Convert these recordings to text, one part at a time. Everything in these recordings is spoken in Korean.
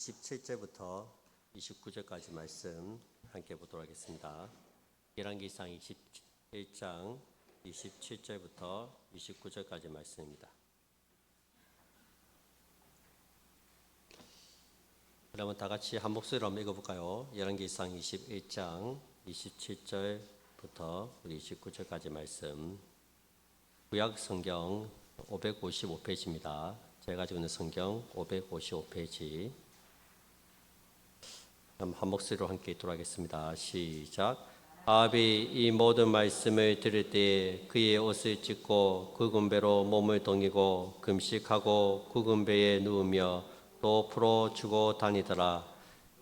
17절부터 29절까지 말씀 함께 보도록 하겠습니다. 열왕기상 21장 27절부터 29절까지 말씀입니다. 그러면 다 같이 한 목소리로 한번 읽어볼까요? 열왕기상 21장 27절부터 29절까지 말씀. 구약 성경 555페이지입니다. 제가 가지고 있는 성경 555페이지. 한 목소리로 함께 읽도록 하겠습니다. 시작. 아합이 이 모든 말씀을 들을 때에 그의 옷을 찢고 굵은 배로 몸을 동이고 금식하고 굵은 배에 누우며 또 풀어 주고 다니더라.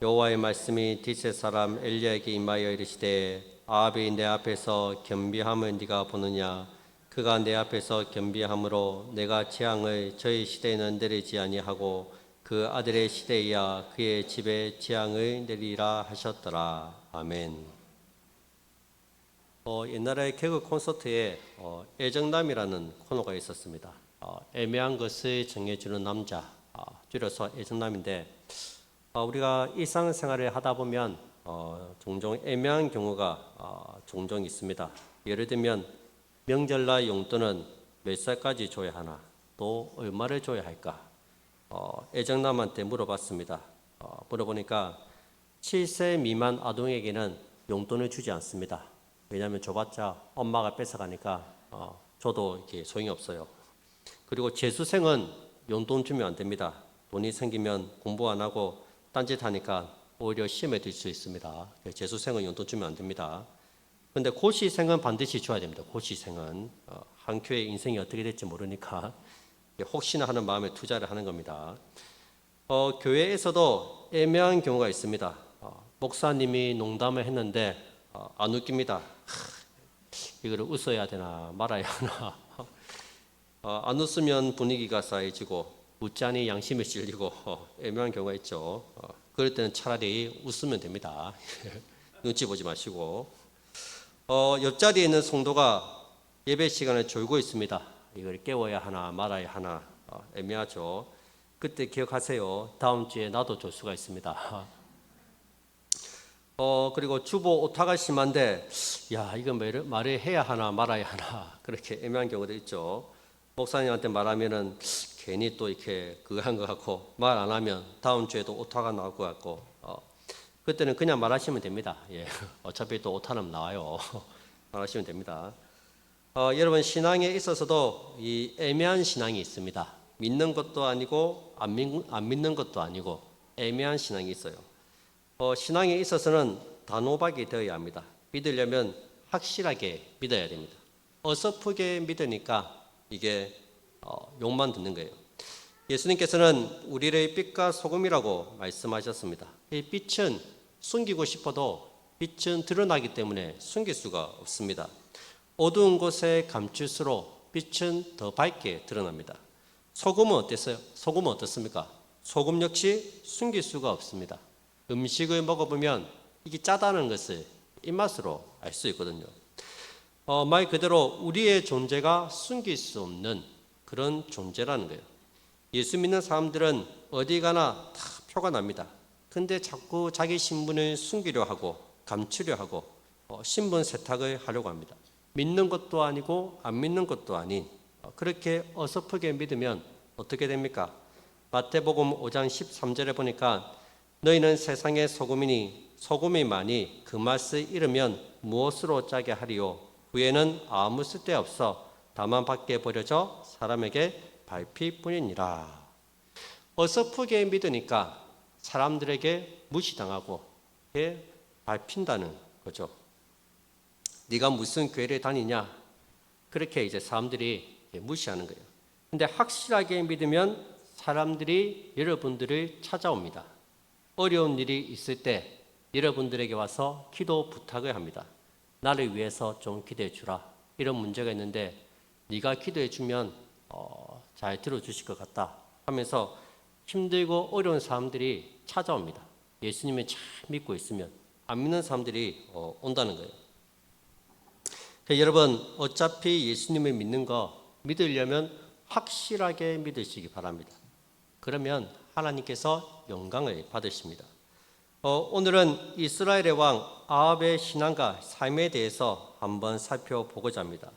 여호와의 말씀이 디세 사람 엘리야에게 임하여 이르시되 아합이 내 앞에서 겸비함을 네가 보느냐? 그가 내 앞에서 겸비함으로 내가 재앙을 저희 시대에는 내리지 아니하고 그 아들의 시대에야 그의 집에 재앙을 내리라 하셨더라. 아멘. 옛날에 개그 콘서트에 애정남이라는 코너가 있었습니다. 애매한 것을 정해주는 남자, 줄여서 애정남인데, 우리가 일상생활을 하다 보면 종종 애매한 경우가 종종 있습니다. 예를 들면 명절날 용돈은 몇 살까지 줘야 하나, 또 얼마를 줘야 할까? 애정남한테 물어봤습니다. 물어보니까 7세 미만 아동에게는 용돈을 주지 않습니다. 왜냐하면 줘봤자 엄마가 뺏어가니까 저도 이렇게 소용이 없어요. 그리고 재수생은 용돈 주면 안 됩니다. 돈이 생기면 공부 안 하고 딴짓하니까 오히려 시험에 들 수 있습니다. 재수생은 용돈 주면 안 됩니다. 그런데 고시생은 반드시 줘야 됩니다. 고시생은 한 교회 인생이 어떻게 될지 모르니까 혹시나 하는 마음에 투자를 하는 겁니다. 교회에서도 애매한 경우가 있습니다. 목사님이 농담을 했는데 안 웃깁니다. 이거를 웃어야 되나 말아야 하나. 안 웃으면 분위기가 싸해지고 웃자니 양심이 찔리고 애매한 경우가 있죠. 그럴 때는 차라리 웃으면 됩니다. 눈치 보지 마시고. 옆자리에 있는 성도가 예배 시간에 졸고 있습니다. 이걸 깨워야 하나 말아야 하나 애매하죠. 그때 기억하세요. 다음 주에 나도 졸 수가 있습니다. 그리고 주보 오타가 심한데 야 이거 말을 해야 하나 말아야 하나 그렇게 애매한 경우도 있죠. 목사님한테 말하면은 괜히 또 이렇게 그거 한 것 같고 말 안 하면 다음 주에도 오타가 나올 것 같고 그때는 그냥 말하시면 됩니다. 예. 어차피 또 오타는 나와요. 말하시면 됩니다. 여러분 신앙에 있어서도 이 애매한 신앙이 있습니다. 믿는 것도 아니고 안 믿는 것도 아니고 애매한 신앙이 있어요. 신앙에 있어서는 단호박이 되어야 합니다. 믿으려면 확실하게 믿어야 됩니다. 어설프게 믿으니까 이게 욕만 듣는 거예요. 예수님께서는 우리를 빛과 소금이라고 말씀하셨습니다. 이 빛은 숨기고 싶어도 빛은 드러나기 때문에 숨길 수가 없습니다. 어두운 곳에 감출수록 빛은 더 밝게 드러납니다. 소금은 어땠어요? 소금은 어떻습니까? 소금 역시 숨길 수가 없습니다. 음식을 먹어보면 이게 짜다는 것을 입맛으로 알 수 있거든요. 말 그대로 우리의 존재가 숨길 수 없는 그런 존재라는 거예요. 예수 믿는 사람들은 어디 가나 다 표가 납니다. 근데 자꾸 자기 신분을 숨기려 하고 감추려 하고 신분 세탁을 하려고 합니다. 믿는 것도 아니고 안 믿는 것도 아닌 그렇게 어설프게 믿으면 어떻게 됩니까? 마태복음 5장 13절에 보니까 너희는 세상의 소금이니 소금이 많이 그 맛을 잃으면 무엇으로 짜게 하리요? 후에는 아무 쓸데없어 다만 밖에 버려져 사람에게 밟힐 뿐이니라. 어설프게 믿으니까 사람들에게 무시당하고 밟힌다는 거죠. 네가 무슨 교회를 다니냐? 그렇게 이제 사람들이 무시하는 거예요. 근데 확실하게 믿으면 사람들이 여러분들을 찾아옵니다. 어려운 일이 있을 때 여러분들에게 와서 기도 부탁을 합니다. 나를 위해서 좀 기도해 주라. 이런 문제가 있는데 네가 기도해 주면 잘 들어주실 것 같다 하면서 힘들고 어려운 사람들이 찾아옵니다. 예수님을 잘 믿고 있으면 안 믿는 사람들이 온다는 거예요. 여러분 어차피 예수님을 믿는 거 믿으려면 확실하게 믿으시기 바랍니다. 그러면 하나님께서 영광을 받으십니다. 오늘은 이스라엘의 왕 아합의 신앙과 삶에 대해서 한번 살펴보고자 합니다.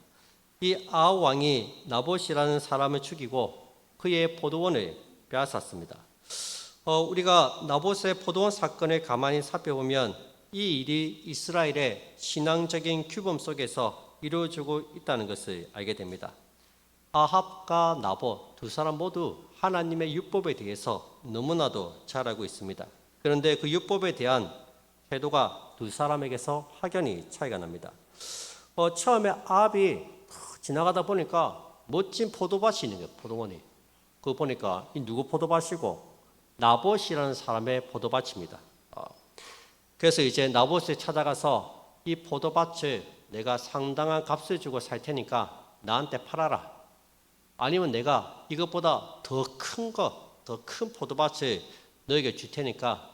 이 아합 왕이 나봇이라는 사람을 죽이고 그의 포도원을 빼앗았습니다. 우리가 나봇의 포도원 사건을 가만히 살펴보면 이 일이 이스라엘의 신앙적인 규범 속에서 이루어지고 있다는 것을 알게 됩니다. 아합과 나봇 두 사람 모두 하나님의 율법에 대해서 너무나도 잘 알고 있습니다. 그런데 그 율법에 대한 태도가 두 사람에게서 확연히 차이가 납니다. 처음에 아합이 지나가다 보니까 멋진 포도밭이 있는 거예요. 포도원이. 그거 보니까 이 누구 포도밭이고 나봇이라는 사람의 포도밭입니다. 그래서 이제 나봇을 찾아가서 이 포도밭을 내가 상당한 값을 주고 살 테니까 나한테 팔아라. 아니면 내가 이것보다 더 큰 포도밭을 너에게 줄 테니까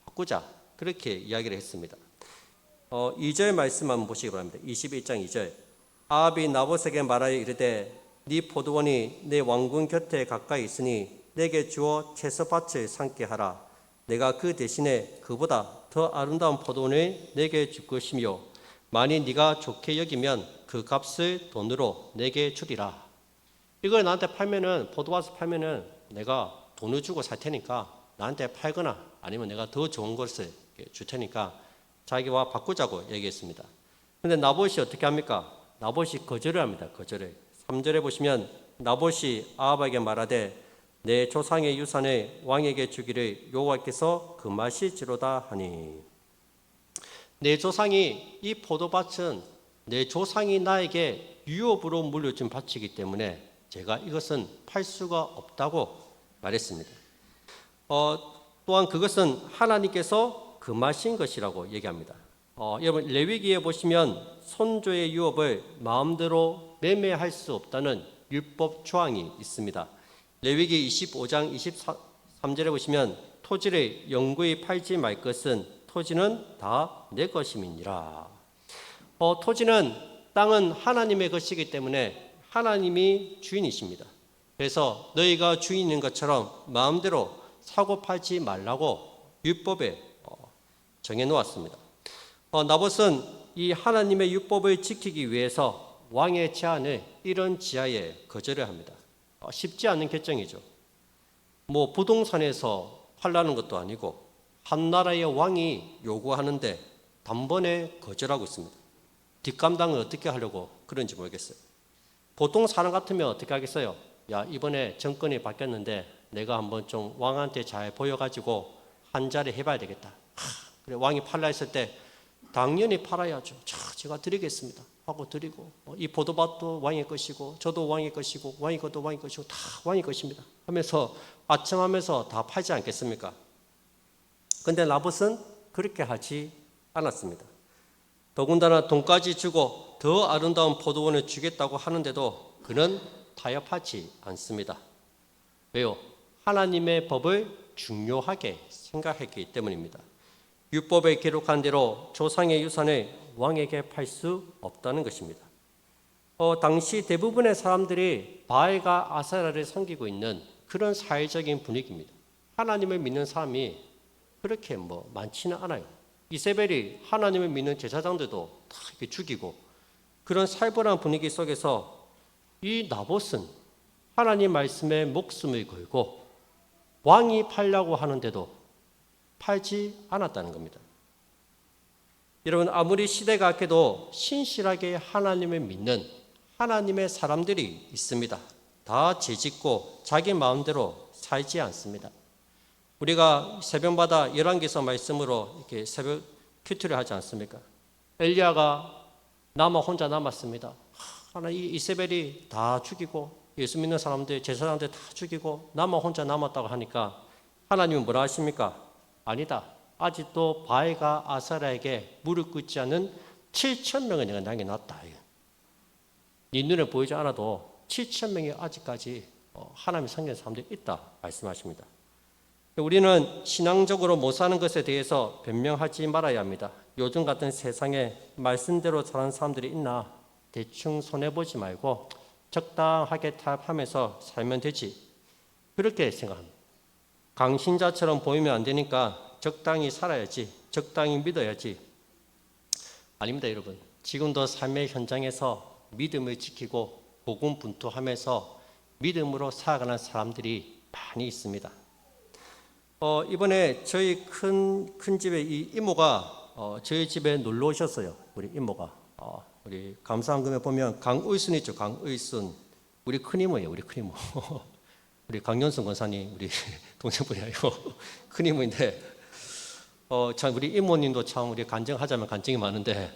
바꾸자. 그렇게 이야기를 했습니다. 2절 말씀 한번 보시기 바랍니다. 21장 2절. 아합이 나봇에게 말하여 이르되 네 포도원이 내 왕궁 곁에 가까이 있으니 내게 주어 채소밭을 삼게 하라. 내가 그 대신에 그보다 더 아름다운 포도원을 내게 줄 것이며 만일 네가 좋게 여기면 그 값을 돈으로 내게 주리라. 이걸 나한테 팔면은 포도밭을 팔면은 내가 돈을 주고 살 테니까 나한테 팔거나 아니면 내가 더 좋은 것을 줄 테니까 자기와 바꾸자고 얘기했습니다. 그런데 나봇이 어떻게 합니까? 나봇이 거절을 합니다. 거절을. 3절에 보시면 나봇이 아합에게 말하되 내 조상의 유산을 왕에게 주기를 여호와께서 금하실지로다 하니. 내 조상이 이 포도밭은 내 조상이 나에게 유업으로 물려준 밭이기 때문에 제가 이것은 팔 수가 없다고 말했습니다. 또한 그것은 하나님께서 금하신 것이라고 얘기합니다. 여러분 레위기에 보시면 손조의 유업을 마음대로 매매할 수 없다는 율법 조항이 있습니다. 레위기 25장 23절에 보시면 토지를 영구히 팔지 말 것은 토지는 다 내 것임이니라. 토지는 땅은 하나님의 것이기 때문에 하나님이 주인이십니다. 그래서 너희가 주인인 것처럼 마음대로 사고 팔지 말라고 율법에 정해놓았습니다. 나봇은 이 하나님의 율법을 지키기 위해서 왕의 제안을 이런 지하에 거절을 합니다. 쉽지 않은 결정이죠. 부동산에서 팔라는 것도 아니고 한 나라의 왕이 요구하는데 단번에 거절하고 있습니다. 뒷감당을 어떻게 하려고 그런지 모르겠어요. 보통 사람 같으면 어떻게 하겠어요? 야, 이번에 정권이 바뀌었는데 내가 한번 좀 왕한테 잘 보여가지고 한 자리 해봐야 되겠다. 그래, 왕이 팔라 했을 때 당연히 팔아야죠. 제가 드리겠습니다 하고 드리고 이 포도밭도 왕의 것이고 저도 왕의 것이고 왕의 것도 왕의 것이고 다 왕의 것입니다 하면서 아첨하면서 다 팔지 않겠습니까? 그런데 나봇은 그렇게 하지 않았습니다. 더군다나 돈까지 주고 더 아름다운 포도원을 주겠다고 하는데도 그는 타협하지 않습니다. 왜요? 하나님의 법을 중요하게 생각했기 때문입니다. 율법에 기록한 대로 조상의 유산을 왕에게 팔 수 없다는 것입니다. 당시 대부분의 사람들이 바알과 아세라를 섬기고 있는 그런 사회적인 분위기입니다. 하나님을 믿는 사람이 그렇게 많지는 않아요. 이세벨이 하나님을 믿는 제사장들도 다 이렇게 죽이고 그런 살벌한 분위기 속에서 이 나봇은 하나님 말씀에 목숨을 걸고 왕이 팔려고 하는데도 팔지 않았다는 겁니다. 여러분 아무리 시대가 악해도 신실하게 하나님을 믿는 하나님의 사람들이 있습니다. 다 죄짓고 자기 마음대로 살지 않습니다. 우리가 새벽마다 열왕기서 말씀으로 이렇게 새벽 큐티를 하지 않습니까? 엘리야가 혼자 남았습니다. 이 이세벨이 다 죽이고 예수 믿는 사람들 제사장들 다 죽이고 나만 혼자 남았다고 하니까 하나님은 뭐라 하십니까? 아니다. 아직도 바알과 아세라에게 무릎 꿇지 않은 7,000명을 내가 남겨놨다. 네 눈에 보이지 않아도 7,000명이 아직까지 하나님의 섬기는 사람들이 있다 말씀하십니다. 우리는 신앙적으로 못 사는 것에 대해서 변명하지 말아야 합니다. 요즘 같은 세상에 말씀대로 사는 사람들이 있나 대충 손해보지 말고 적당하게 타협하면서 살면 되지 그렇게 생각합니다. 강신자처럼 보이면 안 되니까 적당히 살아야지, 적당히 믿어야지. 아닙니다, 여러분. 지금도 삶의 현장에서 믿음을 지키고 고군분투하면서 믿음으로 살아가는 사람들이 많이 있습니다. 이번에 저희 큰 집의 이 이모가 저희 집에 놀러 오셨어요. 우리 이모가. 우리 감사한금에 보면 강의순 있죠. 강의순. 우리 큰 이모예요. 우리 큰 이모. 우리 강연순 권사님 우리 동생분이 아니고 큰 이모인데 참 우리 이모님도 참 우리 간증하자면 간증이 많은데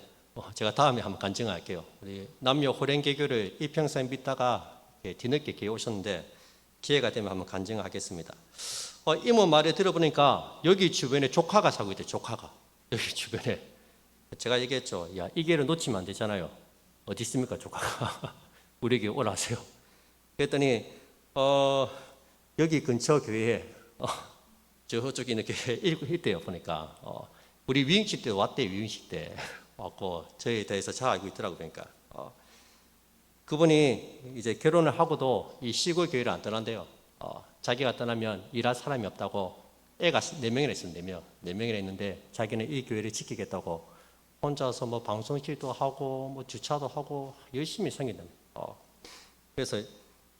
제가 다음에 한번 간증할게요. 우리 남녀 호랭개교를 이평생 믿다가 뒤늦게 교회 오셨는데 기회가 되면 한번 간증하겠습니다. 이모 말에 들어보니까 여기 주변에 조카가 살고 있대요. 조카가 여기 주변에. 제가 얘기했죠. 야, 이 기회를 놓치면 안 되잖아요. 어디 있습니까 조카가? 우리에게 오라세요. 그랬더니 여기 근처 교회에 저쪽에 있는 교회에 있대요. 보니까 우리 위임식 때 왔대요. 위임식 때 왔고 저희에 대해서 잘 알고 있더라고요. 그러니까 그분이 이제 결혼을 하고도 이 시골 교회를 안 떠난대요. 자기가 떠나면 일할 사람이 없다고. 애가 4명이나 있어요. 4명이나 있는데 자기는 이 교회를 지키겠다고 혼자서 뭐 방송실도 하고 뭐 주차도 하고 열심히 섬긴답니다. 그래서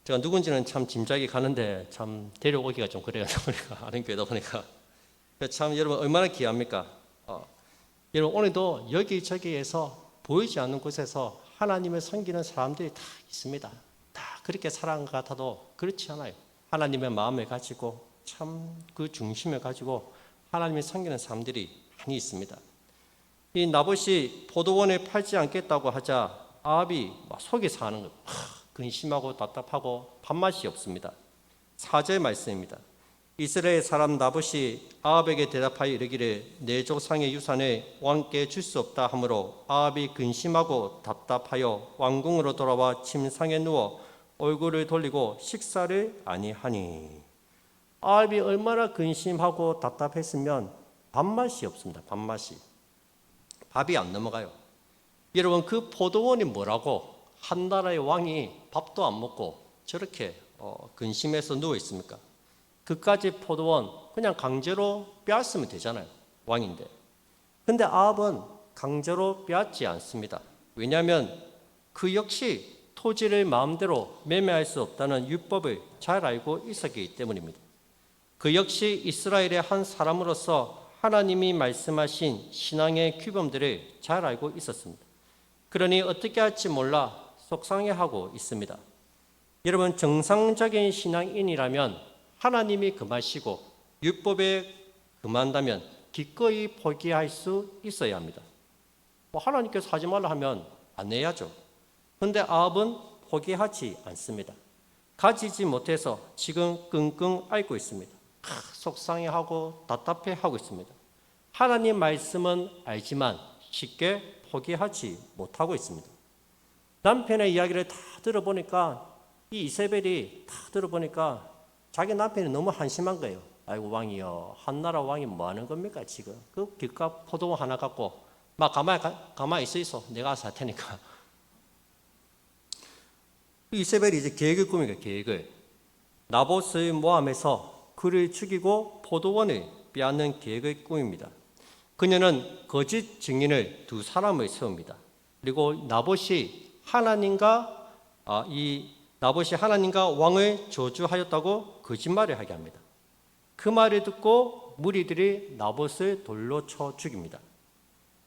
제가 누군지는 참 짐작이 가는데 참 데려오기가 좀 그래요. 보니까 아는 교회다 보니까 참 여러분 얼마나 귀합니까? 여러분 오늘도 여기저기에서 보이지 않는 곳에서 하나님을 섬기는 사람들이 다 있습니다. 다 그렇게 살아간 것 같아도 그렇지 않아요. 하나님의 마음을 가지고 참 그 중심을 가지고 하나님을 섬기는 사람들이 많이 있습니다. 이 나봇이 포도원을 팔지 않겠다고 하자 아합이 막 속이 상하는 거예요. 근심하고 답답하고 밥맛이 없습니다. 4절 말씀입니다. 이스라엘 사람 나봇이 아합에게 대답하여 이르기를 내 조상의 유산을 왕께 줄 수 없다 하므로 아합이 근심하고 답답하여 왕궁으로 돌아와 침상에 누워 얼굴을 돌리고 식사를 아니하니. 아합이 얼마나 근심하고 답답했으면 밥맛이 없습니다. 밥이 안 넘어가요. 여러분 그 포도원이 뭐라고 한 나라의 왕이 밥도 안 먹고 저렇게 근심해서 누워 있습니까? 그까지 포도원 그냥 강제로 빼앗으면 되잖아요. 왕인데. 근데 아합은 강제로 빼앗지 않습니다. 왜냐하면 그 역시 토지를 마음대로 매매할 수 없다는 율법을 잘 알고 있었기 때문입니다. 그 역시 이스라엘의 한 사람으로서 하나님이 말씀하신 신앙의 규범들을 잘 알고 있었습니다. 그러니 어떻게 할지 몰라 속상해하고 있습니다. 여러분 정상적인 신앙인이라면 하나님이 금하시고 율법에 금한다면 기꺼이 포기할 수 있어야 합니다. 하나님께서 하지 말라 하면 안 해야죠. 그런데 아합은 포기하지 않습니다. 가지지 못해서 지금 끙끙 앓고 있습니다. 속상해하고 답답해하고 있습니다. 하나님 말씀은 알지만 쉽게 포기하지 못하고 있습니다. 남편의 이야기를 다 들어보니까 이 이세벨이 다 들어보니까 자기 남편이 너무 한심한 거예요. 아이고 왕이요, 한나라 왕이 뭐 하는 겁니까 지금? 그 길가 포도원 하나 갖고 막 가만히 있어. 내가 알아서 할 테니까. 이세벨이 이제 계획을 꾸미니까 계획을 나봇의 모함에서 그를 죽이고 포도원을 빼앗는 계획을 꾸밉니다. 그녀는 거짓 증인을 2사람을 세웁니다. 그리고 나봇이 하나님과 왕을 저주하였다고 거짓말을 하게 합니다. 그 말을 듣고 무리들이 나봇을 돌로 쳐 죽입니다.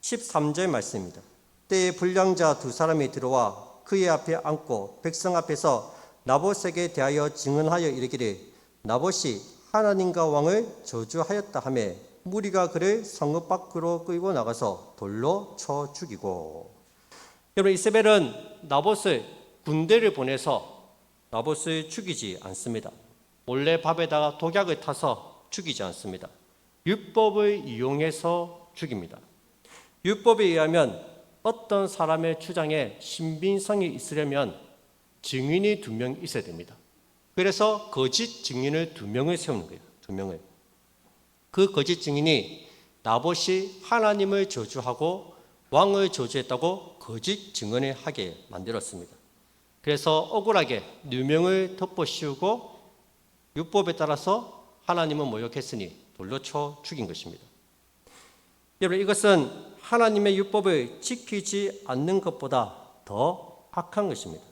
13절 말씀입니다. 때에 불량자 2사람이 들어와 그의 앞에 앉고 백성 앞에서 나봇에게 대하여 증언하여 이르기를 나봇이 하나님과 왕을 저주하였다 하며 무리가 그를 성읍 밖으로 끌고 나가서 돌로 쳐 죽이고. 여러분 이세벨은 나봇을 군대를 보내서 나봇을 죽이지 않습니다. 몰래 밥에다가 독약을 타서 죽이지 않습니다. 율법을 이용해서 죽입니다. 율법에 의하면 어떤 사람의 주장에 신빙성이 있으려면 증인이 2명 있어야 됩니다. 그래서 거짓 증인을 2명을 세우는 거예요. 2명을. 그 거짓 증인이 나봇이 하나님을 저주하고 왕을 저주했다고 거짓 증언을 하게 만들었습니다. 그래서 억울하게 누명을 덮어씌우고 율법에 따라서 하나님은 모욕했으니 돌로 쳐 죽인 것입니다. 여러분, 이것은 하나님의 율법을 지키지 않는 것보다 더 악한 것입니다.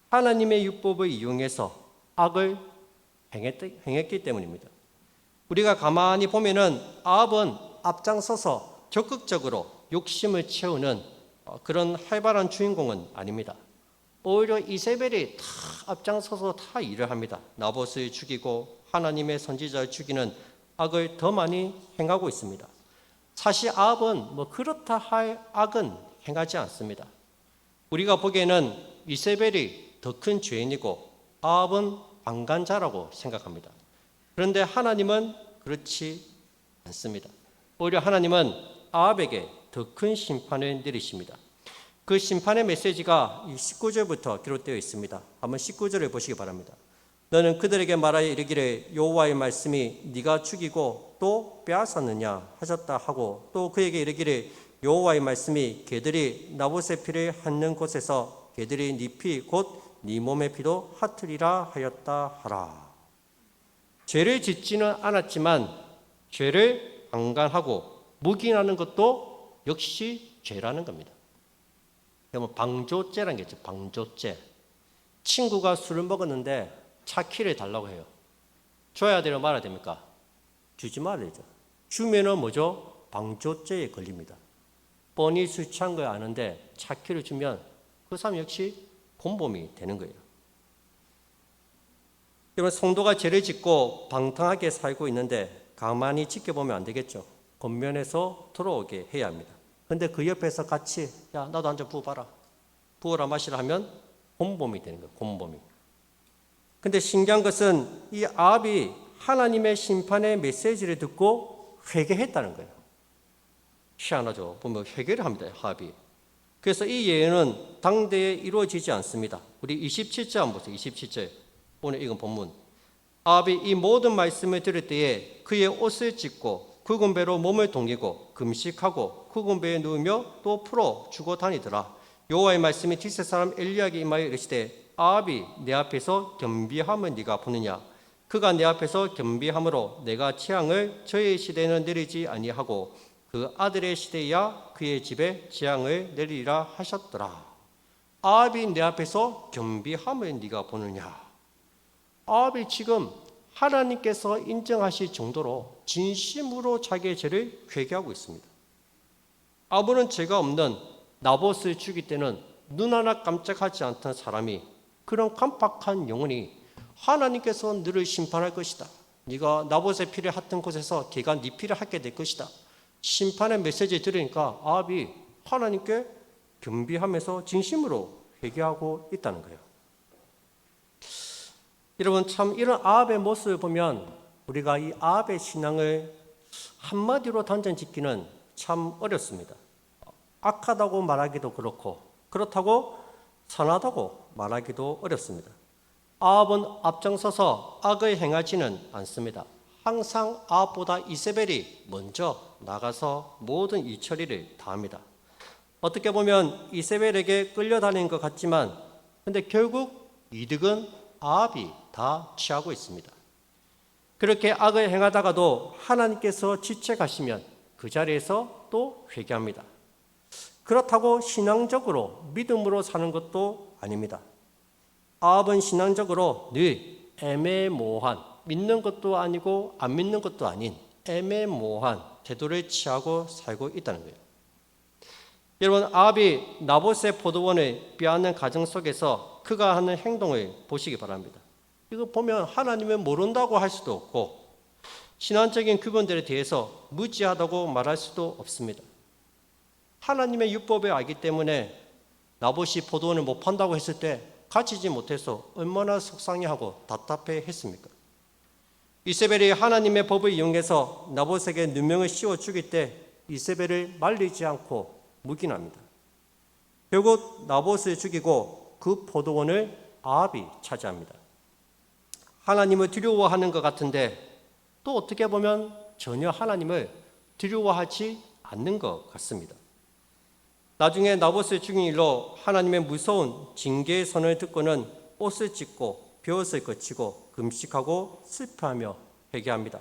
하나님의 율법을 이용해서 악을 행했기 때문입니다. 우리가 가만히 보면은 아합은 앞장서서 적극적으로 욕심을 채우는 그런 활발한 주인공은 아닙니다. 오히려 이세벨이 다 앞장서서 다 일을 합니다. 나봇을 죽이고 하나님의 선지자를 죽이는 악을 더 많이 행하고 있습니다. 사실 아합은 그렇다 할 악은 행하지 않습니다. 우리가 보기에는 이세벨이 더 큰 죄인이고 아합은 방관자라고 생각합니다. 그런데 하나님은 그렇지 않습니다. 오히려 하나님은 아합에게 더 큰 심판을 내리십니다. 그 심판의 메시지가 19절부터 기록되어 있습니다. 한번 19절을 보시기 바랍니다. 너는 그들에게 말하여 이르기를 여호와의 말씀이 네가 죽이고 또 빼앗았느냐 하셨다 하고 또 그에게 이르기를 여호와의 말씀이 개들이 나봇의 피를 핥는 곳에서 개들이 네 피 곧 네 몸의 피도 핥으리라 하였다 하라. 죄를 짓지는 않았지만 죄를 방관하고 묵인하는 것도 역시 죄라는 겁니다. 그러면 방조죄라는 게 있죠. 방조죄. 친구가 술을 먹었는데 차키를 달라고 해요. 줘야 되나 말아야 됩니까? 주지 말아야 되죠. 주면은 뭐죠? 방조죄에 걸립니다. 뻔히 술 취한 거 아는데 차키를 주면 그 사람 역시 공범이 되는 거예요. 여러분, 성도가 죄를 짓고 방탕하게 살고 있는데 가만히 지켜보면 안 되겠죠. 겉면에서 들어오게 해야 합니다. 근데 그 옆에서 같이 야 나도 한 잔 부어봐라. 부어라 마시라 하면 공범이 되는 거예요. 공범이. 근데 신기한 것은 이 아합이 하나님의 심판의 메시지를 듣고 회개했다는 거예요. 희한하죠. 보면 회개를 합니다. 아합이. 그래서 이 예언은 당대에 이루어지지 않습니다. 우리 27절 한번 보세요. 27절. 오늘 읽은 본문. 아합이 이 모든 말씀을 들을 때에 그의 옷을 찢고 굵은 배로 몸을 동이고 금식하고 굵은 배에 누우며 또 풀어 주고 다니더라. 여호와의 말씀이 디스 사람 엘리야에게 임하여 이르시되 아합이 내 앞에서 겸비함을 네가 보느냐? 그가 내 앞에서 겸비함으로 내가 재앙을 저의 시대에는 내리지 아니하고 그 아들의 시대야 그의 집에 재앙을 내리리라 하셨더라. 아합이 내 앞에서 겸비함을 네가 보느냐? 아합이 지금 하나님께서 인정하실 정도로 진심으로 자기의 죄를 회개하고 있습니다. 아무런 죄가 없는 나봇을 죽일 때는 눈 하나 깜짝하지 않던 사람이 그런 깜빡한 영혼이 하나님께서 너를 심판할 것이다. 네가 나봇의 피를 핥은 곳에서 걔가 네 피를 핥게 될 것이다. 심판의 메시지를 들으니까 아합이 하나님께 겸비하면서 진심으로 회개하고 있다는 거예요. 여러분, 참 이런 아합의 모습을 보면 우리가 이 아합의 신앙을 한마디로 단정짓기는 참 어렵습니다. 악하다고 말하기도 그렇고 그렇다고 선하다고 말하기도 어렵습니다. 아합은 앞장서서 악을 행하지는 않습니다. 항상 아합보다 이세벨이 먼저 나가서 모든 이 처리를 다 합니다. 어떻게 보면 이세벨에게 끌려다니는 것 같지만 근데 결국 이득은 아합이 다 취하고 있습니다. 그렇게 악을 행하다가도 하나님께서 지체가시면 그 자리에서 또 회개합니다. 그렇다고 신앙적으로 믿음으로 사는 것도 아닙니다. 아합은 신앙적으로 늘 애매모호한, 믿는 것도 아니고 안 믿는 것도 아닌 애매모호한 태도를 취하고 살고 있다는 거예요. 여러분, 아합이 나봇의 포도원을 빼앗는 과정 속에서 그가 하는 행동을 보시기 바랍니다. 이거 보면 하나님은 모른다고 할 수도 없고 신앙적인 규범들에 대해서 무지하다고 말할 수도 없습니다. 하나님의 율법을 알기 때문에 나봇이 포도원을 못 판다고 했을 때 가지지 못해서 얼마나 속상해하고 답답해 했습니까? 이세벨이 하나님의 법을 이용해서 나봇에게 누명을 씌워 죽일 때 이세벨을 말리지 않고 묵인합니다. 결국 나봇을 죽이고 그 포도원을 아합이 차지합니다. 하나님을 두려워하는 것 같은데 또 어떻게 보면 전혀 하나님을 두려워하지 않는 것 같습니다. 나중에 나봇을 죽인 일로 하나님의 무서운 징계의 선을 듣고는 옷을 찢고 벼옷을 거치고 금식하고 슬퍼하며 회개합니다.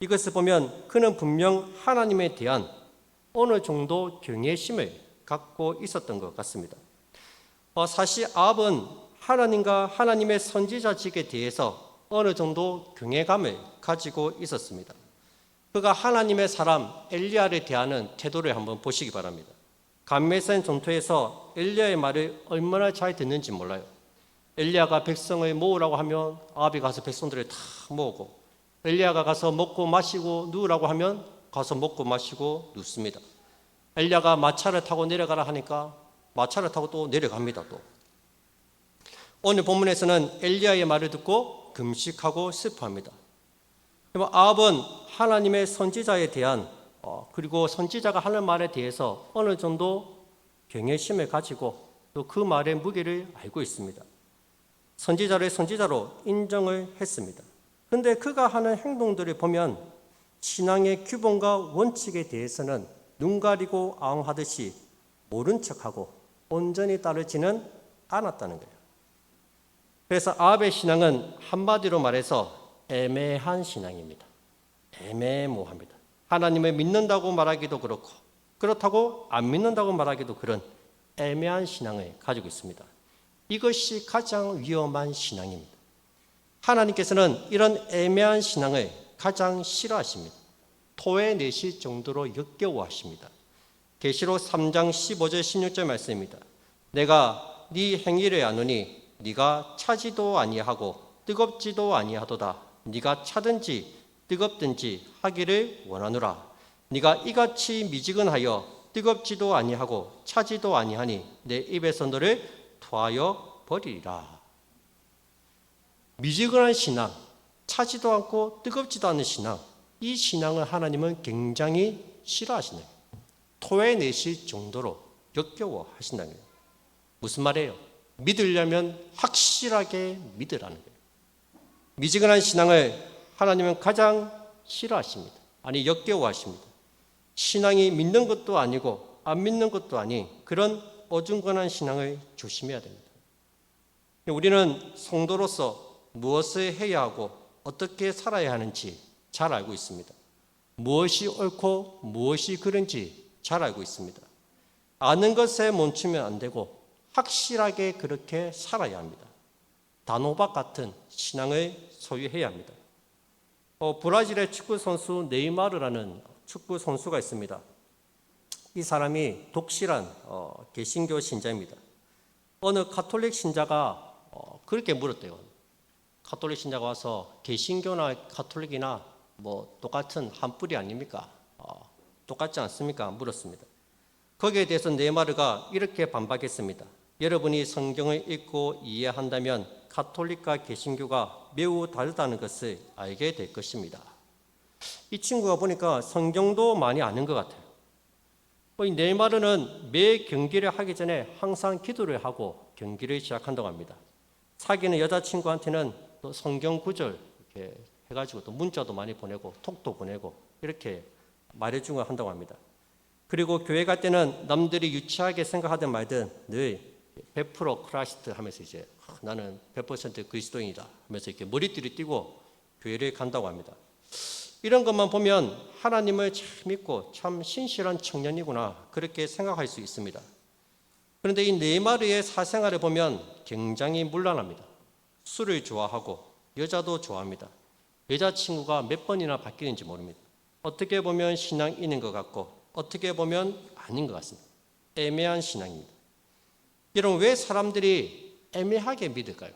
이것을 보면 그는 분명 하나님에 대한 어느 정도 경외심을 갖고 있었던 것 같습니다. 사실 아합은 하나님과 하나님의 선지자직에 대해서 어느 정도 경외감을 가지고 있었습니다. 그가 하나님의 사람 엘리야를 대하는 태도를 한번 보시기 바랍니다. 감메산 전투에서 엘리야의 말을 얼마나 잘 듣는지 몰라요. 엘리야가 백성을 모으라고 하면 아합이 가서 백성들을 다 모으고, 엘리야가 가서 먹고 마시고 누우라고 하면 가서 먹고 마시고 눕습니다. 엘리야가 마차를 타고 내려가라 하니까 마차를 타고 또 내려갑니다. 또 오늘 본문에서는 엘리야의 말을 듣고 금식하고 슬퍼합니다. 아합은 하나님의 선지자에 대한 그리고 선지자가 하는 말에 대해서 어느 정도 경외심을 가지고 또 그 말의 무게를 알고 있습니다. 선지자를 선지자로 인정을 했습니다. 그런데 그가 하는 행동들을 보면 신앙의 규범과 원칙에 대해서는 눈 가리고 아웅하듯이 모른 척하고 온전히 따르지는 않았다는 거예요. 그래서 아합의 신앙은 한마디로 말해서 애매한 신앙입니다. 애매모호합니다. 하나님을 믿는다고 말하기도 그렇고 그렇다고 안 믿는다고 말하기도 그런 애매한 신앙을 가지고 있습니다. 이것이 가장 위험한 신앙입니다. 하나님께서는 이런 애매한 신앙을 가장 싫어하십니다. 토해내실 정도로 역겨워하십니다. 계시록 3장 15절 16절 말씀입니다. 내가 네 행위를 아노니 네가 차지도 아니하고 뜨겁지도 아니하도다. 네가 차든지 뜨겁든지 하기를 원하노라. 네가 이같이 미지근하여 뜨겁지도 아니하고 차지도 아니하니 내 입에서 너를 토하여 버리리라. 미지근한 신앙, 차지도 않고 뜨겁지도 않은 신앙, 이 신앙을 하나님은 굉장히 싫어하시네요. 토해내실 정도로 역겨워하신다는 거예요. 무슨 말이에요? 믿으려면 확실하게 믿으라는 거예요. 미지근한 신앙을 하나님은 가장 싫어하십니다. 아니 역겨워하십니다. 신앙이 믿는 것도 아니고 안 믿는 것도 아닌 그런 어중간한 신앙을 조심해야 됩니다. 우리는 성도로서 무엇을 해야 하고 어떻게 살아야 하는지 잘 알고 있습니다. 무엇이 옳고 무엇이 그른지 잘 알고 있습니다. 아는 것에 멈추면 안 되고 확실하게 그렇게 살아야 합니다. 단호박 같은 신앙을 소유해야 합니다. 브라질의 축구 선수 네이마르라는 축구 선수가 있습니다. 이 사람이 독실한 개신교 신자입니다. 어느 가톨릭 신자가 그렇게 물었대요. 가톨릭 신자가 와서 개신교나 가톨릭이나 뭐 똑같은 한 뿌리 아닙니까? 똑같지 않습니까? 물었습니다. 거기에 대해서 네이마르가 이렇게 반박했습니다. 여러분이 성경을 읽고 이해한다면 가톨릭과 개신교가 매우 다르다는 것을 알게 될 것입니다. 이 친구가 보니까 성경도 많이 아는 것 같아요. 이 네이마르는 매 경기를 하기 전에 항상 기도를 하고 경기를 시작한다고 합니다. 사귀는 여자친구한테는 또 성경 구절 이렇게 해가지고 또 문자도 많이 보내고 톡도 보내고 이렇게 말해주고 한다고 합니다. 그리고 교회 갈 때는 남들이 유치하게 생각하던 말든 늘 100% 크라이스트 하면서 이제 나는 100% 그리스도인이다 하면서 이렇게 머리띠를 띠고 교회를 간다고 합니다. 이런 것만 보면 하나님을 참 믿고 참 신실한 청년이구나 그렇게 생각할 수 있습니다. 그런데 이 네이마르의 사생활을 보면 굉장히 문란합니다. 술을 좋아하고 여자도 좋아합니다. 여자친구가 몇 번이나 바뀌는지 모릅니다. 어떻게 보면 신앙인인 것 같고 어떻게 보면 아닌 것 같습니다. 애매한 신앙입니다. 여러분 왜 사람들이 애매하게 믿을까요?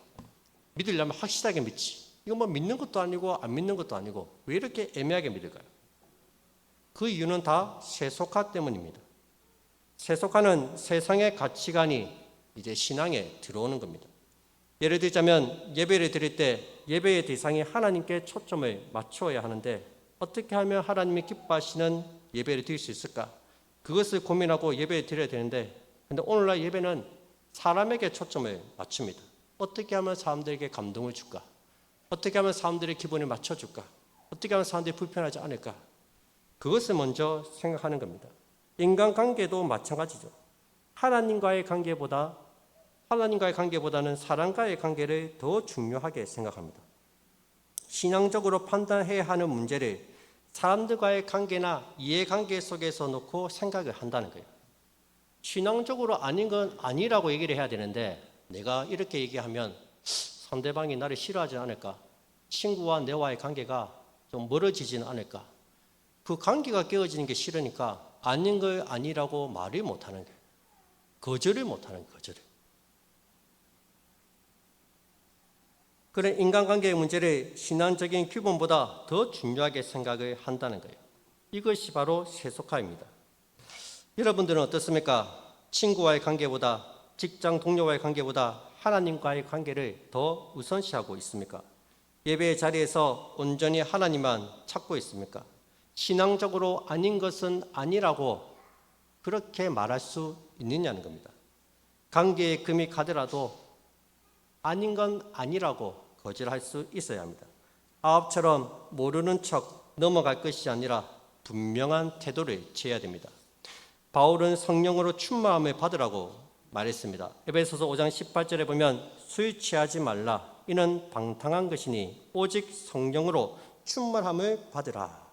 믿으려면 확실하게 믿지. 이거 뭐 믿는 것도 아니고 안 믿는 것도 아니고 왜 이렇게 애매하게 믿을까요? 그 이유는 다 세속화 때문입니다. 세속화는 세상의 가치관이 이제 신앙에 들어오는 겁니다. 예를 들자면 예배를 드릴 때 예배의 대상이 하나님께 초점을 맞춰야 하는데 어떻게 하면 하나님이 기뻐하시는 예배를 드릴 수 있을까? 그것을 고민하고 예배를 드려야 되는데 근데 오늘날 예배는 사람에게 초점을 맞춥니다. 어떻게 하면 사람들에게 감동을 줄까? 어떻게 하면 사람들의 기분을 맞춰줄까? 어떻게 하면 사람들이 불편하지 않을까? 그것을 먼저 생각하는 겁니다. 인간관계도 마찬가지죠. 하나님과의 관계보다는 사람과의 관계를 더 중요하게 생각합니다. 신앙적으로 판단해야 하는 문제를 사람들과의 관계나 이해관계 속에서 놓고 생각을 한다는 거예요. 신앙적으로 아닌 건 아니라고 얘기를 해야 되는데 내가 이렇게 얘기하면 상대방이 나를 싫어하지 않을까? 친구와 내와의 관계가 좀 멀어지지는 않을까? 그 관계가 깨어지는 게 싫으니까 아닌 걸 아니라고 말을 못하는 거예요. 거절을 못하는 거예요. 거절을. 그런 인간관계의 문제를 신앙적인 규범보다 더 중요하게 생각을 한다는 거예요. 이것이 바로 세속화입니다. 여러분들은 어떻습니까? 친구와의 관계보다, 직장 동료와의 관계보다 하나님과의 관계를 더 우선시하고 있습니까? 예배의 자리에서 온전히 하나님만 찾고 있습니까? 신앙적으로 아닌 것은 아니라고 그렇게 말할 수 있느냐는 겁니다. 관계에 금이 가더라도 아닌 건 아니라고 거절할 수 있어야 합니다. 아합처럼 모르는 척 넘어갈 것이 아니라 분명한 태도를 취해야 됩니다. 바울은 성령으로 충만함을 받으라고 말했습니다. 에베소서 5장 18절에 보면 술 취하지 말라 이는 방탕한 것이니 오직 성령으로 충만함을 받으라.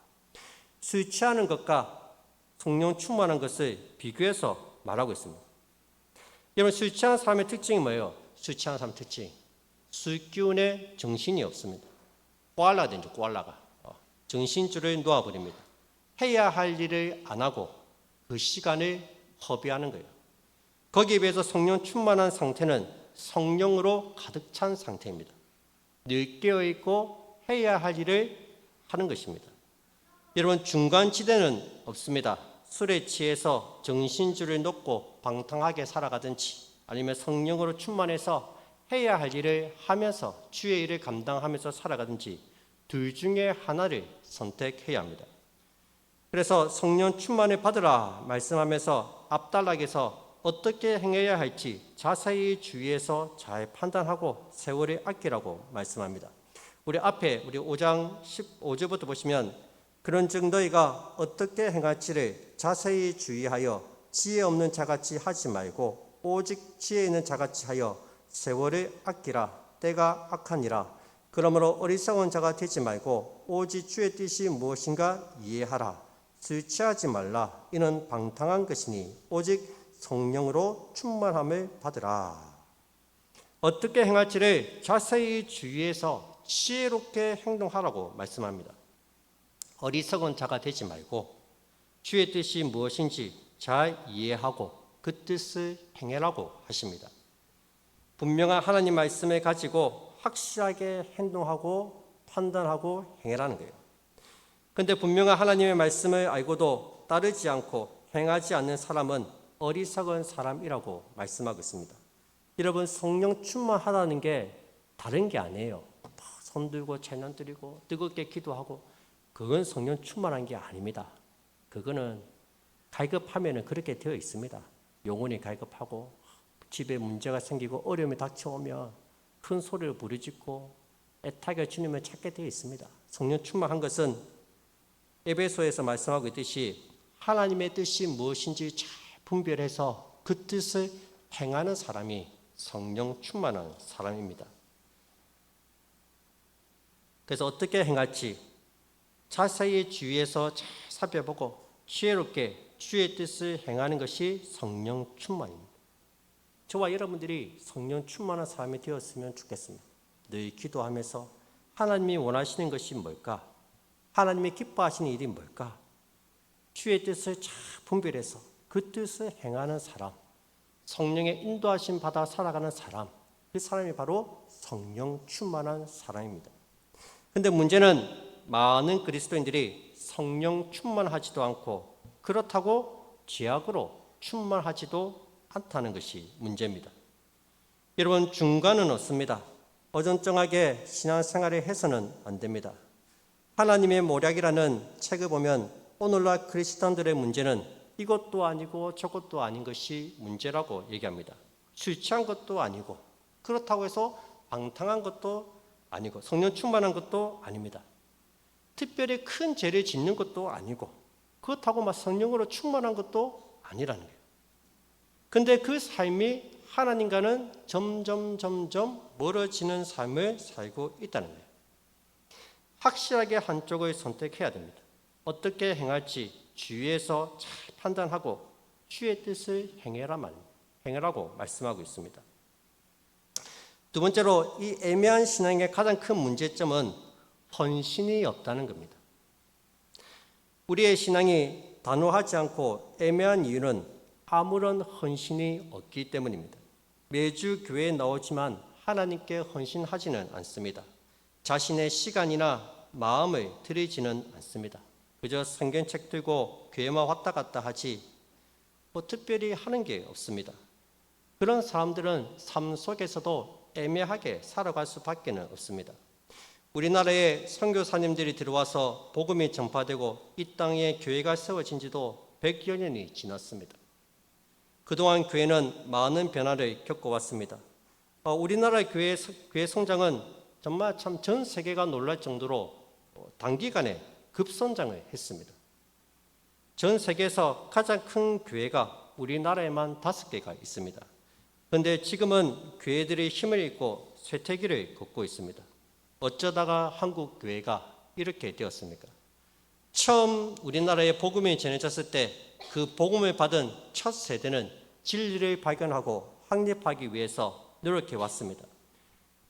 술 취하는 것과 성령 충만한 것을 비교해서 말하고 있습니다. 여러분 술 취하는 사람의 특징이 뭐예요? 술 취하는 사람의 특징 술 기운에 정신이 없습니다. 꼬알라가 되죠. 꼬알라가 정신줄을 놓아버립니다. 해야 할 일을 안 하고 그 시간을 허비하는 거예요. 거기에 비해서 성령 충만한 상태는 성령으로 가득 찬 상태입니다. 늘 깨어있고 해야 할 일을 하는 것입니다. 여러분 중간지대는 없습니다. 술에 취해서 정신줄을 놓고 방탕하게 살아가든지 아니면 성령으로 충만해서 해야 할 일을 하면서 주의 일을 감당하면서 살아가든지 둘 중에 하나를 선택해야 합니다. 그래서 성령 충만을 받으라 말씀하면서 앞단락에서 어떻게 행해야 할지 자세히 주의해서 잘 판단하고 세월을 아끼라고 말씀합니다. 우리 앞에 우리 5장 15절부터 보시면 그런즉 너희가 어떻게 행할지를 자세히 주의하여 지혜 없는 자같이 하지 말고 오직 지혜 있는 자같이 하여 세월을 아끼라. 때가 악하니라. 그러므로 어리석은 자가 되지 말고 오직 주의 뜻이 무엇인가 이해하라. 술 취하지 말라. 이는 방탕한 것이니 오직 성령으로 충만함을 받으라. 어떻게 행할지를 자세히 주의해서 지혜롭게 행동하라고 말씀합니다. 어리석은 자가 되지 말고 주의 뜻이 무엇인지 잘 이해하고 그 뜻을 행하라고 하십니다. 분명한 하나님 말씀을 가지고 확실하게 행동하고 판단하고 행하라는 거예요. 그런데 분명한 하나님의 말씀을 알고도 따르지 않고 행하지 않는 사람은 어리석은 사람이라고 말씀하고 있습니다. 여러분 성령 충만하다는 게 다른 게 아니에요. 손 들고 찬양 드리고 뜨겁게 기도하고 그건 성령 충만한 게 아닙니다. 그거는 갈급하면 그렇게 되어 있습니다. 영혼이 갈급하고 집에 문제가 생기고 어려움이 닥쳐오면 큰 소리를 부르짖고 애타게 주님을 찾게 되어 있습니다. 성령 충만한 것은 에베소에서 말씀하고 있듯이 하나님의 뜻이 무엇인지 잘 분별해서 그 뜻을 행하는 사람이 성령 충만한 사람입니다. 그래서 어떻게 행할지 자세히 주의해서 잘 살펴보고 지혜롭게 주의 뜻을 행하는 것이 성령 충만입니다. 저와 여러분들이 성령 충만한 사람이 되었으면 좋겠습니다. 늘 기도하면서 하나님이 원하시는 것이 뭘까? 하나님이 기뻐하시는 일이 뭘까? 주의 뜻을 잘 분별해서 그 뜻을 행하는 사람, 성령의 인도하심 받아 살아가는 사람, 그 사람이 바로 성령 충만한 사람입니다. 그런데 문제는 많은 그리스도인들이 성령 충만하지도 않고 그렇다고 죄악으로 충만하지도 않다는 것이 문제입니다. 여러분 중간은 없습니다. 어정쩡하게 신앙생활을 해서는 안 됩니다. 하나님의 모략이라는 책을 보면 오늘날 크리스찬들의 문제는 이것도 아니고 저것도 아닌 것이 문제라고 얘기합니다. 술 취한 것도 아니고 그렇다고 해서 방탕한 것도 아니고 성령 충만한 것도 아닙니다. 특별히 큰 죄를 짓는 것도 아니고 그렇다고 막 성령으로 충만한 것도 아니라는 거예요. 근데 그 삶이 하나님과는 점점 멀어지는 삶을 살고 있다는 거예요. 확실하게 한쪽을 선택해야 됩니다. 어떻게 행할지 주위에서 잘 판단하고 주의 뜻을 행하라고 말씀하고 있습니다. 두 번째로 이 애매한 신앙의 가장 큰 문제점은 헌신이 없다는 겁니다. 우리의 신앙이 단호하지 않고 애매한 이유는 아무런 헌신이 없기 때문입니다. 매주 교회에 나오지만 하나님께 헌신하지는 않습니다. 자신의 시간이나 마음을 들이지는 않습니다. 그저 성경책 들고 교회만 왔다 갔다 하지 특별히 하는 게 없습니다. 그런 사람들은 삶 속에서도 애매하게 살아갈 수밖에 없습니다. 우리나라에 선교사님들이 들어와서 복음이 전파되고 이 땅에 교회가 세워진 지도 100여 년이 지났습니다. 그동안 교회는 많은 변화를 겪어왔습니다. 우리나라 교회 성장은 정말 참 전 세계가 놀랄 정도로 단기간에 급성장을 했습니다. 전 세계에서 가장 큰 교회가 우리나라에만 5개가 있습니다. 그런데 지금은 교회들이 힘을 잃고 쇠퇴기를 걷고 있습니다. 어쩌다가 한국 교회가 이렇게 되었습니까? 처음 우리나라에 복음이 전해졌을 때 그 복음을 받은 첫 세대는 진리를 발견하고 확립하기 위해서 노력해 왔습니다.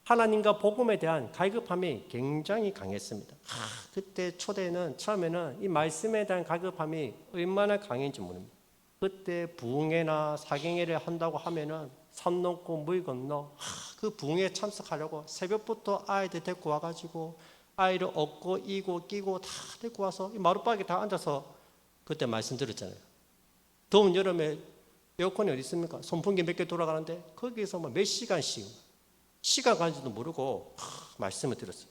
하나님과 복음에 대한 갈급함이 굉장히 강했습니다. 그때 초대는 처음에는 이 말씀에 대한 갈급함이 얼마나 강했는지 모릅니다. 그때 부흥회나 사경회를 한다고 하면은 산 넘고 물 건너 그 부흥회에 참석하려고 새벽부터 아이들 데리고 와가지고 아이를 업고 이고 끼고 다 데리고 와서 이 마룻바닥에 다 앉아서 그때 말씀 들었잖아요. 더운 여름에 에어컨이 어디 있습니까? 선풍기 몇 개 돌아가는데 거기에서 몇 시간씩 시간 가는지도 모르고 말씀을 들었어요.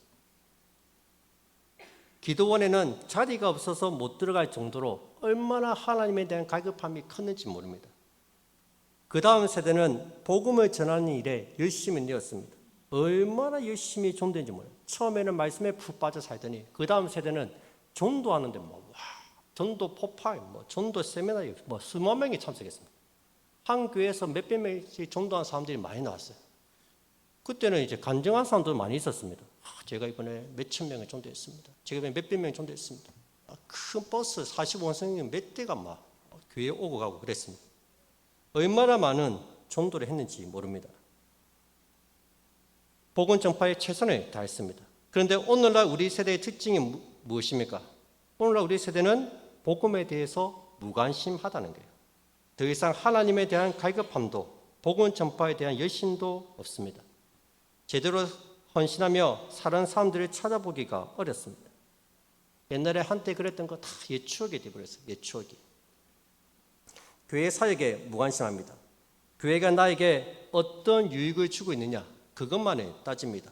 기도원에는 자리가 없어서 못 들어갈 정도로 얼마나 하나님에 대한 갈급함이 컸는지 모릅니다. 그 다음 세대는 복음을 전하는 일에 열심히 내었습니다. 얼마나 열심히 전도했는지 몰라요. 처음에는 말씀에 푹 빠져 살더니 그 다음 세대는 전도하는데 전도 폭발, 전도 세미나에 수만 명이 참석했습니다. 한 교회에서 몇백 명씩 전도한 사람들이 많이 나왔어요. 그때는 이제 간증한 사람도 많이 있었습니다. 제가 이번에 몇천 명을 전도했습니다. 제가 이번에 몇백 명 전도했습니다. 큰 버스 45원승이 몇 대가 교회에 오고 가고 그랬습니다. 얼마나 많은 전도를 했는지 모릅니다. 복음 전파에 최선을 다했습니다. 그런데 오늘날 우리 세대의 특징이 무엇입니까? 오늘날 우리 세대는 복음에 대해서 무관심하다는 거예요. 더 이상 하나님에 대한 갈급함도 복음 전파에 대한 열심도 없습니다. 제대로 헌신하며 사는 사람들을 찾아보기가 어렵습니다. 옛날에 한때 그랬던 거 다 옛 추억이 되어버렸어요. 옛 추억이. 교회 사역에 무관심합니다. 교회가 나에게 어떤 유익을 주고 있느냐 그것만을 따집니다.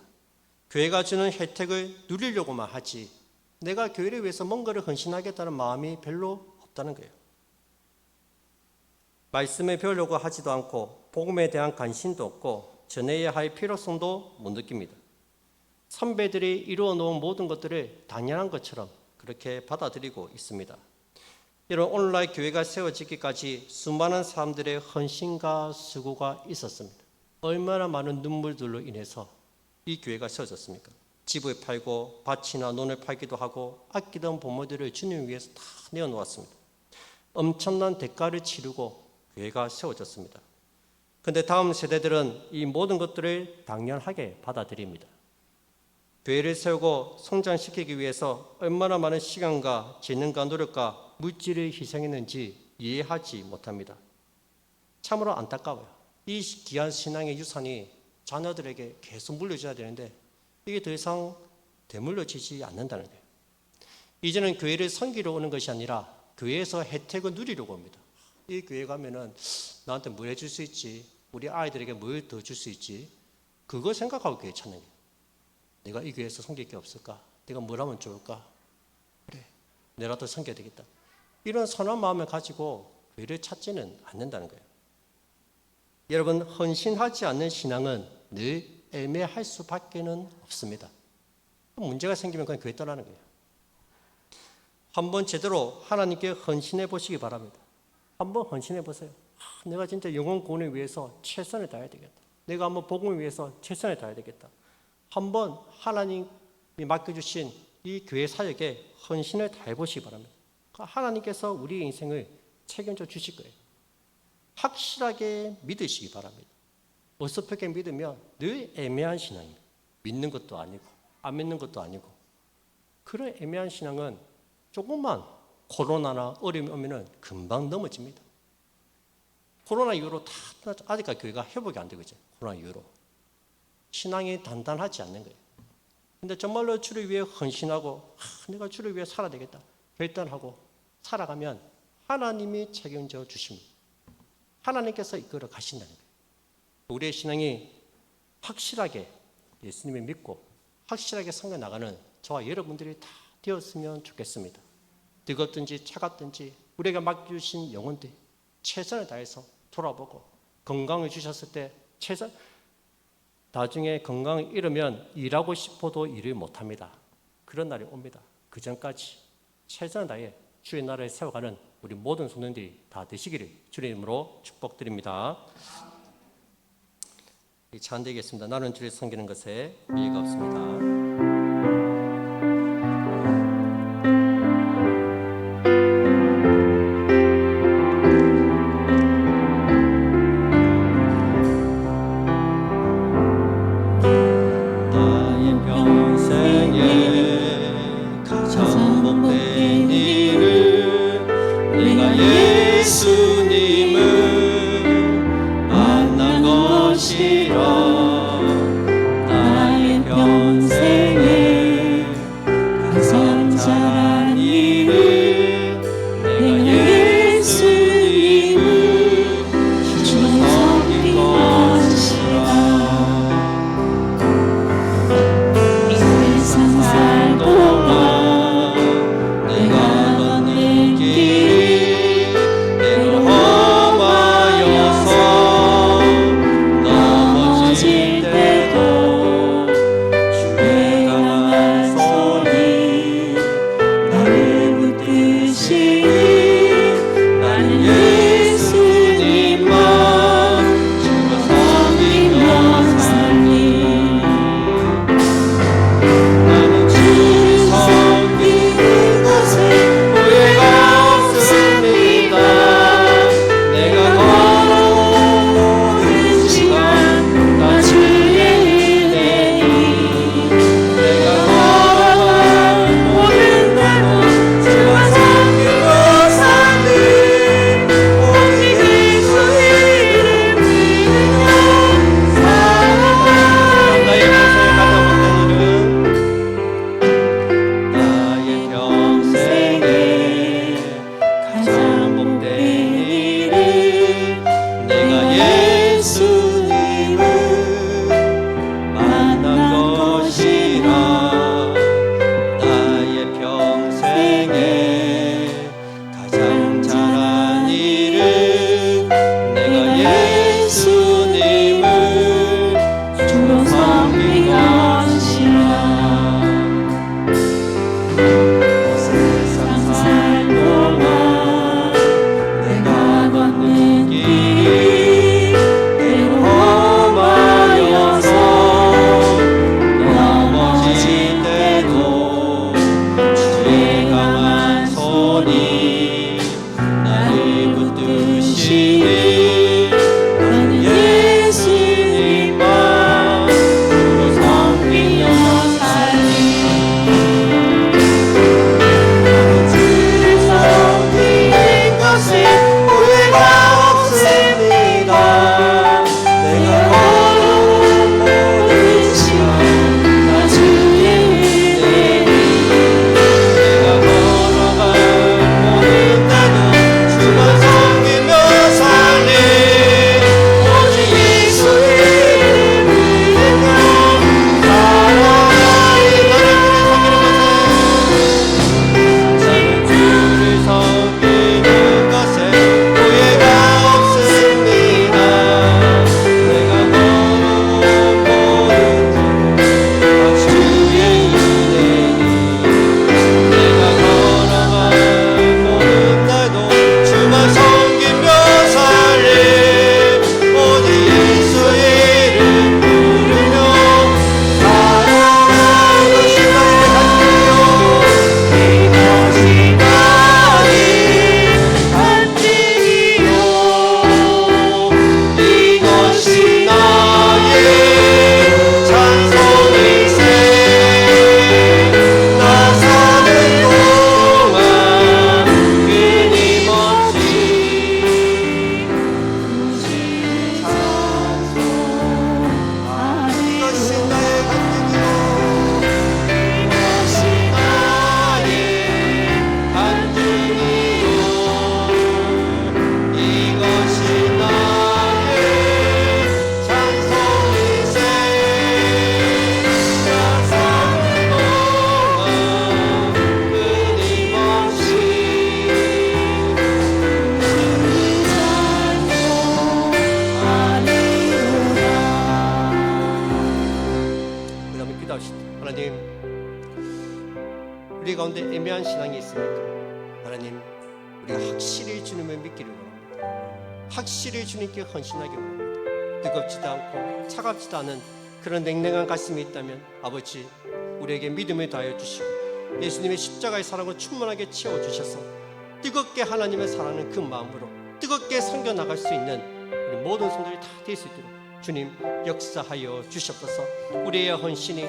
교회가 주는 혜택을 누리려고만 하지 내가 교회를 위해서 뭔가를 헌신하겠다는 마음이 별로 없다는 거예요. 말씀을 배우려고 하지도 않고 복음에 대한 관심도 없고 전해야 할 필요성도 못 느낍니다. 선배들이 이루어 놓은 모든 것들을 당연한 것처럼 그렇게 받아들이고 있습니다. 이런 오늘날 교회가 세워지기까지 수많은 사람들의 헌신과 수고가 있었습니다. 얼마나 많은 눈물들로 인해서 이 교회가 세워졌습니까? 집을 팔고 밭이나 논을 팔기도 하고 아끼던 부모들을 주님 위해서 다 내어놓았습니다. 엄청난 대가를 치르고 교회가 세워졌습니다. 그런데 다음 세대들은 이 모든 것들을 당연하게 받아들입니다. 교회를 세우고 성장시키기 위해서 얼마나 많은 시간과 재능과 노력과 물질을 희생했는지 이해하지 못합니다. 참으로 안타까워요. 이 귀한 신앙의 유산이 자녀들에게 계속 물려줘야 되는데 이게 더 이상 되물려지지 않는다는 거예요. 이제는 교회를 섬기러 오는 것이 아니라 교회에서 혜택을 누리려고 옵니다. 이 교회 가면은 나한테 뭐 해줄 수 있지? 우리 아이들에게 뭘 더 줄 수 있지? 그거 생각하고 교회 찾는 거예요. 내가 이 교회에서 섬길 게 없을까? 내가 뭘 하면 좋을까? 그래, 내라도 섬겨야 되겠다. 이런 선한 마음을 가지고 교회를 찾지는 않는다는 거예요. 여러분, 헌신하지 않는 신앙은 늘 애매할 수밖에 없습니다. 문제가 생기면 그냥 교회 떠나는 거예요. 한번 제대로 하나님께 헌신해 보시기 바랍니다. 한번 헌신해 보세요. 내가 진짜 영혼 구원을 위해서 최선을 다해야 되겠다. 내가 한번 복음을 위해서 최선을 다해야 되겠다. 한번 하나님이 맡겨주신 이 교회 사역에 헌신을 다해 보시기 바랍니다. 하나님께서 우리 인생을 책임져 주실 거예요. 확실하게 믿으시기 바랍니다. 어설프게 믿으면 늘 애매한 신앙입니다. 믿는 것도 아니고 안 믿는 것도 아니고, 그런 애매한 신앙은 조금만 코로나나 어려움이 오면 금방 넘어집니다. 코로나 이후로 다 아직까지 교회가 회복이 안 되고 있죠. 코로나 이후로 신앙이 단단하지 않는 거예요. 근데 정말로 주를 위해 헌신하고 내가 주를 위해 살아야 되겠다 결단하고 살아가면 하나님이 책임져 주십니다. 하나님께서 이끌어 가신다는 거예요. 우리의 신앙이 확실하게 예수님을 믿고 확실하게 섬겨 나가는 저와 여러분들이 다 되었으면 좋겠습니다. 뜨겁든지 차갑든지 우리가 맡겨주신 영혼들 최선을 다해서 돌아보고, 건강을 주셨을 때 최선, 나중에 건강을 잃으면 일하고 싶어도 일을 못합니다. 그런 날이 옵니다. 그 전까지 최선을 다해 주의 나라를 세워가는 우리 모든 성도들이 다 되시기를 주의 이름으로 축복드립니다. 찬양드리겠습니다. 나는 주를 섬기는 것에 미의가 없습니다. 위대한 신앙이 있습니까? 하나님, 우리가 확실히 주님을 믿기를 원합니다. 확실히 주님께 헌신하기 원합니다. 뜨겁지도 않고 차갑지도 않은 그런 냉랭한 가슴이 있다면 아버지, 우리에게 믿음을 다하여 주시고 예수님의 십자가의 사랑으로 충만하게 채워주셔서 뜨겁게 하나님을 사랑하는 그 마음으로 뜨겁게 섬겨나갈 수 있는 우리 모든 성도들이 다 될 수 있도록 주님 역사하여 주시옵소서. 우리의 헌신이,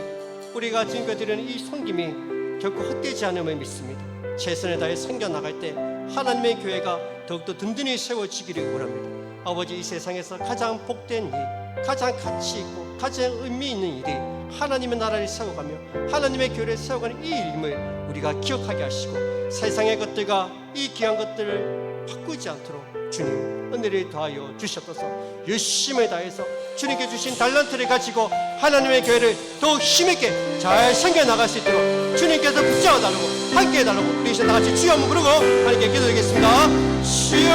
우리가 지금까지 드리는 이 섬김이 결코 헛되지 않음을 믿습니다. 최선을 다해 섬겨나갈 때 하나님의 교회가 더욱더 든든히 세워지기를 원합니다. 아버지, 이 세상에서 가장 복된 일, 가장 가치 있고 가장 의미 있는 일이 하나님의 나라를 세워가며 하나님의 교회를 세워가는 이 일임을 우리가 기억하게 하시고 세상의 것들과 이 귀한 것들을 바꾸지 않도록 주님 은혜를 더하여 주시옵소서. 열심을 다해서 주님께 주신 달란트를 가지고 하나님의 교회를 더욱 힘있게 잘 섬겨나갈 수 있도록 주님께서 붙잡아달라고, 함께 해달라고 우리 이제 다같이 주여 한번 부르고 하나님께 기도드리겠습니다. 주여.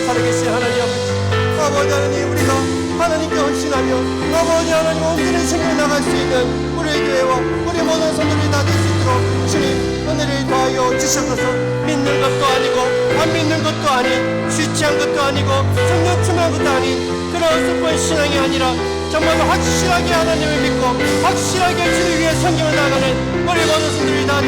살아계신 하나님 아버지, 하나님, 우리가 하나님께 헌신하며 아버지 하나님 온전히 섬겨나갈 수 있는 우리의 교회와 우리 모든 성도들이 다 될 수 있도록 주님 은혜를 더하여 주시옵소서. 믿는 것도 아니고 안 믿는 것도 아닌, 취치한 것도 아니고 성령 충만한 것도 아닌 그런 슬픈 신앙이 아니라 정말로 확실하게 하나님을 믿고 확실하게 주를 위해 섬겨 나가는 우리 모든 성도들이 다